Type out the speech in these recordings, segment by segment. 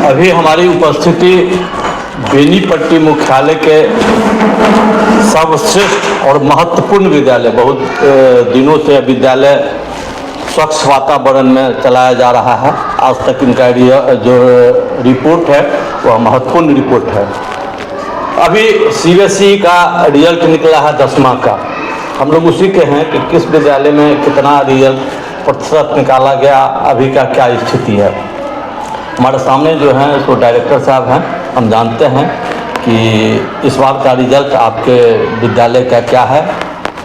अभी हमारी उपस्थिति बेनीपट्टी मुख्यालय के सर्वश्रेष्ठ और महत्वपूर्ण विद्यालय, बहुत दिनों से विद्यालय स्वच्छ वातावरण में चलाया जा रहा है। आज तक इनका जो रिपोर्ट है वह महत्वपूर्ण रिपोर्ट है। अभी CBSE का रिजल्ट निकला है 10वां का। हम लोग उसी के हैं कि किस विद्यालय में कितना रिजल्ट प्रतिशत निकाला गया, अभी का क्या स्थिति है। हमारे सामने जो हैं सो डायरेक्टर साहब हैं। हम जानते हैं कि इस बार का रिजल्ट आपके विद्यालय का क्या है।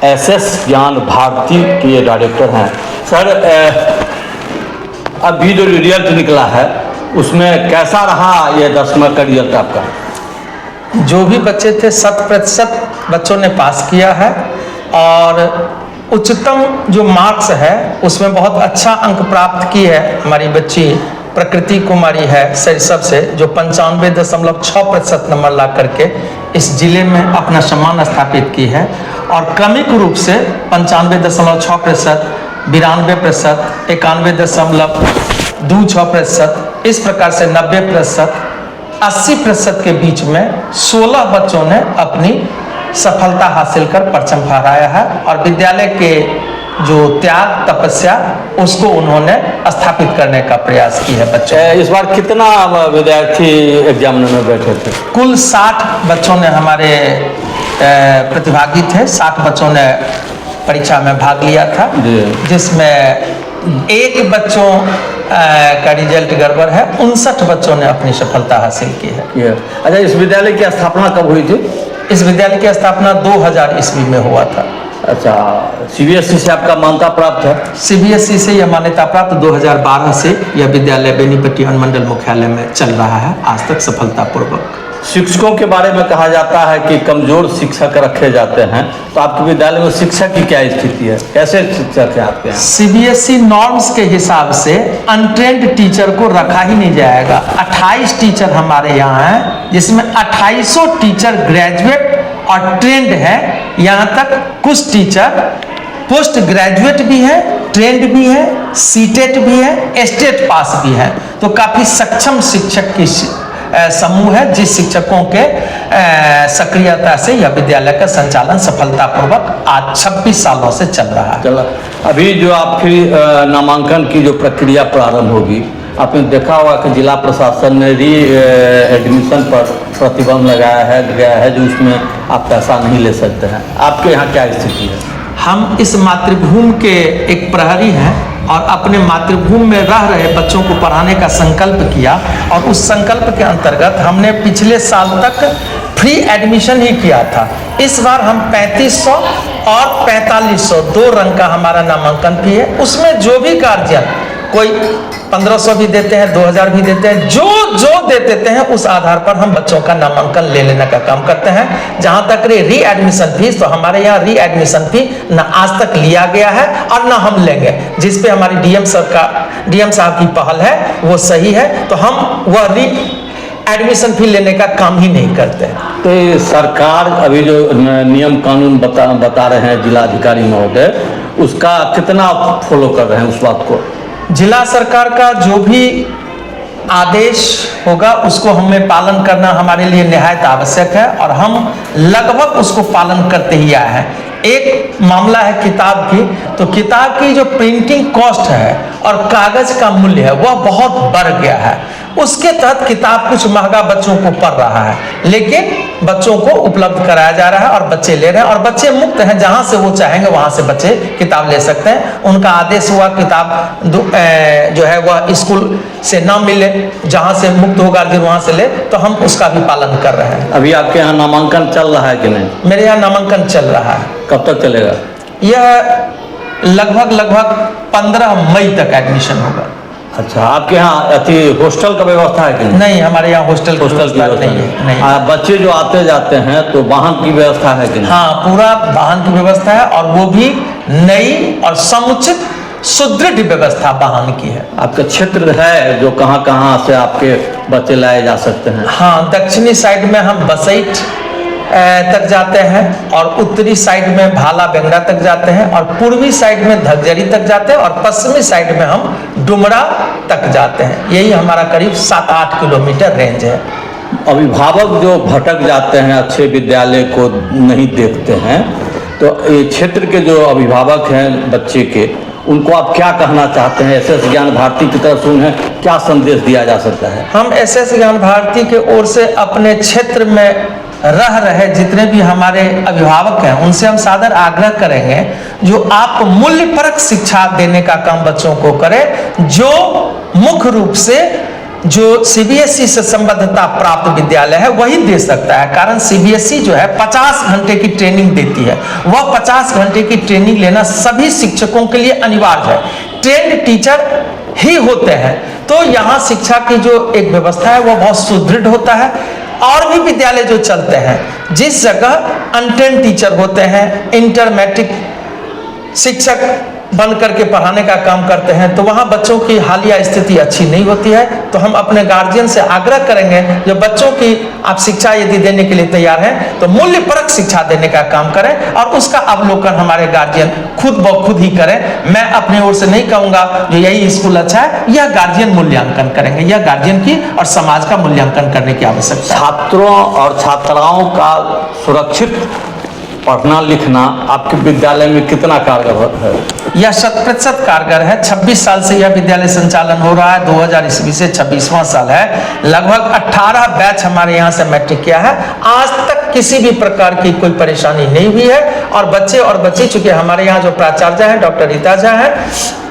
SS ज्ञान भारती के ये डायरेक्टर हैं। सर, अभी जो रिजल्ट निकला है उसमें कैसा रहा ये 10वां का रिजल्ट आपका? जो भी बच्चे थे 100% बच्चों ने पास किया है और उच्चतम जो मार्क्स है उसमें बहुत अच्छा अंक प्राप्त की है हमारी बच्ची प्रकृति कुमारी है सरिसब से, जो 95.6% नंबर ला करके इस जिले में अपना सम्मान स्थापित की है। और क्रमिक रूप से 95.6%, 92%, 91.26%, इस प्रकार से 90%, 80% के बीच में 16 बच्चों ने अपनी सफलता हासिल कर परचम फहराया है और विद्यालय के जो त्याग तपस्या उसको उन्होंने स्थापित करने का प्रयास की है। बच्चों इस बार कितना विद्यार्थी एग्जाम में बैठे थे? कुल 60 बच्चों ने हमारे प्रतिभागी थे। 60 बच्चों ने परीक्षा में भाग लिया था, जिसमें एक बच्चों का रिजल्ट गड़बड़ है। 59 बच्चों ने अपनी सफलता हासिल की है। अच्छा, इस विद्यालय की स्थापना कब हुई थी? इस विद्यालय की स्थापना 2000 ईस्वी में हुआ था। अच्छा, CBSE से आपका मान्यता प्राप्त है? CBSE से यह मान्यता प्राप्त 2012 से यह विद्यालय बेनीपट्टी अनुमंडल मुख्यालय में चल रहा है आज तक सफलतापूर्वक। शिक्षकों के बारे में कहा जाता है कि कमजोर शिक्षक रखे जाते हैं, तो आपके विद्यालय में शिक्षक की क्या स्थिति है? कैसे शिक्षक है आपके यहाँ? CBSE नॉर्म्स के हिसाब से अनट्रेंड टीचर को रखा ही नहीं जाएगा। 28 टीचर हमारे यहाँ हैं, जिसमें 2800 टीचर ग्रेजुएट और ट्रेंड है। यहाँ तक कुछ टीचर पोस्ट ग्रेजुएट भी है, ट्रेंड भी है, सीटेट भी है, स्टेट पास भी है। तो काफी सक्षम शिक्षक की समूह है, जिस शिक्षकों के सक्रियता से यह विद्यालय का संचालन सफलतापूर्वक आज 26 सालों से चल रहा है। चला, अभी जो आपकी नामांकन की जो प्रक्रिया प्रारंभ होगी, आपने देखा होगा कि जिला प्रशासन ने एडमिशन पर प्रतिबंध लगाया है जो उसमें आप पैसा नहीं ले सकते हैं। आपके यहाँ क्या स्थिति है? हम इस मातृभूमि के एक प्रहरी हैं और अपने मातृभूमि में रह रहे बच्चों को पढ़ाने का संकल्प किया और उस संकल्प के अंतर्गत हमने पिछले साल तक फ्री एडमिशन ही किया था। इस बार हम 3500 और 4500 दो रंग का हमारा नामांकन फी है। उसमें जो भी गार्जियन कोई 1500 भी देते हैं, 2000 भी देते हैं, जो दे देते हैं उस आधार पर हम बच्चों का नामांकन ले लेने का काम करते हैं। जहां तक री एडमिशन फीस, तो हमारे यहाँ री एडमिशन फी न आज तक लिया गया है और न हम लेंगे। जिस पे हमारी डीएम साहब की पहल है वो सही है, तो हम वह री एडमिशन फी लेने का काम ही नहीं करते हैं। तो सरकार अभी जो नियम कानून बता रहे हैं जिलाधिकारी महोदय, उसका कितना फॉलो कर रहे हैं उस बात को? जिला सरकार का जो भी आदेश होगा उसको हमें पालन करना हमारे लिए निहायत आवश्यक है और हम लगभग उसको पालन करते ही आए हैं। एक मामला है किताब की, तो किताब की जो प्रिंटिंग कॉस्ट है और कागज का मूल्य है वह बहुत बढ़ गया है। उसके तहत किताब कुछ महंगा बच्चों को पड़ रहा है, लेकिन बच्चों को उपलब्ध कराया जा रहा है और बच्चे ले रहे हैं और बच्चे मुक्त हैं। जहां से वो चाहेंगे वहां से बच्चे किताब ले सकते हैं। उनका आदेश हुआ किताब जो है वह स्कूल से ना मिले, जहां से मुक्त हो गार्जियन वहां से ले, तो हम उसका भी पालन कर रहे हैं। अभी आपके यहाँ नामांकन चल रहा है कि नहीं? मेरे यहाँ नामांकन चल रहा है। कब तक चलेगा? यह लगभग 15 मई तक एडमिशन होगा। अच्छा, आपके यहाँ हॉस्टल का व्यवस्था है कि नहीं? नहीं, हमारे यहाँ हॉस्टल की व्यवस्था नहीं है। नहीं। बच्चे जो आते जाते हैं तो वाहन की व्यवस्था है कि नहीं? हाँ, पूरा वाहन की व्यवस्था है और वो भी नई और समुचित सुदृढ़ व्यवस्था वाहन की है। आपका क्षेत्र है जो कहाँ से आपके बच्चे लाए जा सकते हैं? हाँ, दक्षिणी साइड में हम बसैठ तक जाते हैं और उत्तरी साइड में भाला बेंगड़ा तक जाते हैं और पूर्वी साइड में धगजरी तक जाते हैं और पश्चिमी साइड में हम डुमरा तक जाते हैं। यही हमारा करीब 7-8 किलोमीटर रेंज है। अभिभावक जो भटक जाते हैं, अच्छे विद्यालय को नहीं देखते हैं, तो ये क्षेत्र के जो अभिभावक हैं बच्चे के, उनको आप क्या कहना चाहते हैं? एसएस ज्ञान भारती की तरफ से उन्हें क्या संदेश दिया जा सकता है? हम एसएस ज्ञान भारती के ओर से अपने क्षेत्र में रह रहे जितने भी हमारे अभिभावक हैं उनसे हम सादर आग्रह करेंगे, जो आप मूल्यपरक शिक्षा देने का काम बच्चों को करें, जो मुख्य रूप से जो सीबीएसई से संबद्धता प्राप्त विद्यालय है वही दे सकता है। कारण सीबीएसई जो है 50 घंटे की ट्रेनिंग देती है, वह 50 घंटे की ट्रेनिंग लेना सभी शिक्षकों के लिए अनिवार्य है। ट्रेंड टीचर ही होते हैं, तो यहाँ शिक्षा की जो एक व्यवस्था है वह बहुत सुदृढ़ होता है। और भी विद्यालय जो चलते हैं, जिस जगह अनट्रेंड टीचर होते हैं, इंटर मैट्रिक शिक्षक बन करके पढ़ाने का काम करते हैं, तो वहाँ बच्चों की हालिया स्थिति अच्छी नहीं होती है। तो हम अपने गार्जियन से आग्रह करेंगे, जो बच्चों की आप शिक्षा यदि देने के लिए तैयार हैं तो मूल्यपरक शिक्षा देने का काम करें, और उसका अवलोकन हमारे गार्जियन खुद ब खुद ही करें। मैं अपनी ओर से नहीं कहूँगा जो यही स्कूल अच्छा है, यह गार्जियन मूल्यांकन करेंगे, यह गार्जियन की और समाज का मूल्यांकन करने की आवश्यकता है। छात्रों और छात्राओं का सुरक्षित पढ़ना लिखना आपके विद्यालय में कितना कारगर है? यह 100% कारगर है। 26 साल से यह विद्यालय संचालन हो रहा है, 2000 ईस्वी से 26वां साल है। लगभग 18 बैच हमारे यहाँ से मैट्रिक किया है। आज तक किसी भी प्रकार की कोई परेशानी नहीं हुई है, और बच्चे और बच्ची, चूंकि हमारे यहाँ जो प्राचार्य हैं डॉक्टर रीता झा हैं,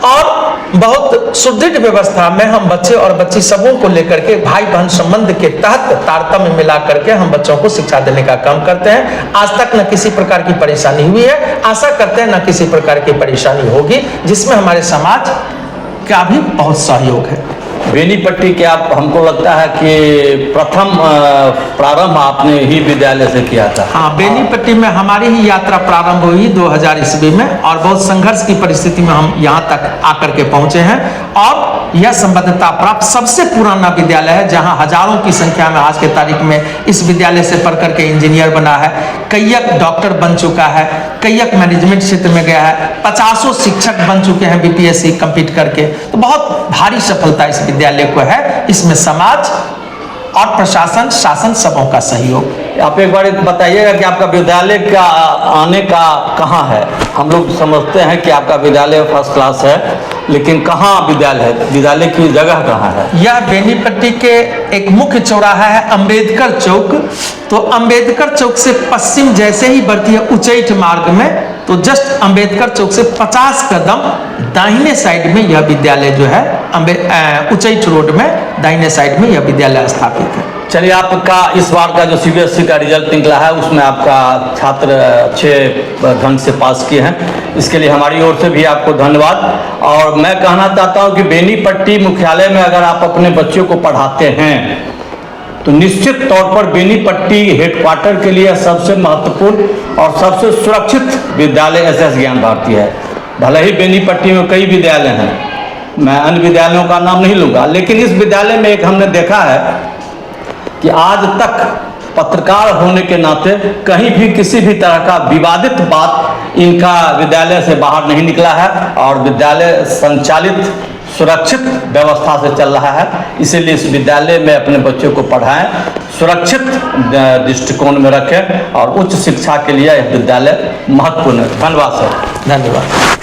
और बहुत सुदृढ़ व्यवस्था में हम बच्चे और बच्ची सबों को लेकर के भाई बहन संबंध के तहत तारतम्य मिला करके हम बच्चों को शिक्षा देने का काम करते हैं। आज तक न किसी प्रकार की परेशानी हुई है, आशा करते हैं न किसी प्रकार की परेशानी होगी, जिसमें हमारे समाज का भी बहुत सहयोग है। बेनीपट्टी के आप, हमको लगता है कि प्रथम प्रारंभ आपने ही विद्यालय से किया था। हाँ, बेनीपट्टी में हमारी ही यात्रा प्रारंभ हुई 2000 ईस्वी में, और बहुत संघर्ष की परिस्थिति में हम यहाँ तक आकर के पहुँचे हैं। और यह संबद्धता प्राप्त सबसे पुराना विद्यालय है, जहाँ हजारों की संख्या में आज के तारीख में इस विद्यालय से पढ़ करके इंजीनियर बना है, कईयक डॉक्टर बन चुका है, कईयक मैनेजमेंट क्षेत्र में गया है, 50 शिक्षक बन चुके हैं बीपीएससी कंप्लीट करके। तो बहुत भारी सफलता इस विद्यालय को है। इसमें समाज और प्रशासन, शासन सबों का सहयोग। आप एक बार बताइएगा कि आपका विद्यालय का आने का कहाँ है? हम लोग समझते हैं कि आपका विद्यालय फर्स्ट क्लास है, लेकिन कहाँ विद्यालय है? विद्यालय की जगह कहाँ है? यह बेनीपट्टी के एक मुख्य चौराहा है, अंबेडकर चौक। तो अंबेडकर चौक से पश्चिम जैसे ही बढ़ती है उच्चैठ मार्ग में, तो जस्ट अंबेडकर चौक से 50 कदम दाहिने साइड में यह विद्यालय जो है, उच्चैठ रोड में दाहिने साइड में यह विद्यालय स्थापित है। चलिए, आपका इस बार का जो सीबीएसई का रिजल्ट निकला है उसमें आपका छात्र अच्छे ढंग से पास किए हैं, इसके लिए हमारी ओर से भी आपको धन्यवाद। और मैं कहना चाहता हूं कि बेनीपट्टी मुख्यालय में अगर आप अपने बच्चों को पढ़ाते हैं तो निश्चित तौर पर बेनीपट्टी हेडक्वार्टर के लिए सबसे महत्वपूर्ण और सबसे सुरक्षित विद्यालय एसएस ज्ञान भारती है। भले ही बेनीपट्टी में कई विद्यालय हैं, मैं अन्य विद्यालयों का नाम नहीं लूँगा, लेकिन इस विद्यालय में एक हमने देखा है कि आज तक पत्रकार होने के नाते कहीं भी किसी भी तरह का विवादित बात इनका विद्यालय से बाहर नहीं निकला है, और विद्यालय संचालित सुरक्षित व्यवस्था से चल रहा है। इसीलिए इस विद्यालय में अपने बच्चों को पढ़ाएं, सुरक्षित दृष्टिकोण में रखें, और उच्च शिक्षा के लिए यह विद्यालय महत्वपूर्ण है। धन्यवाद सर। धन्यवाद।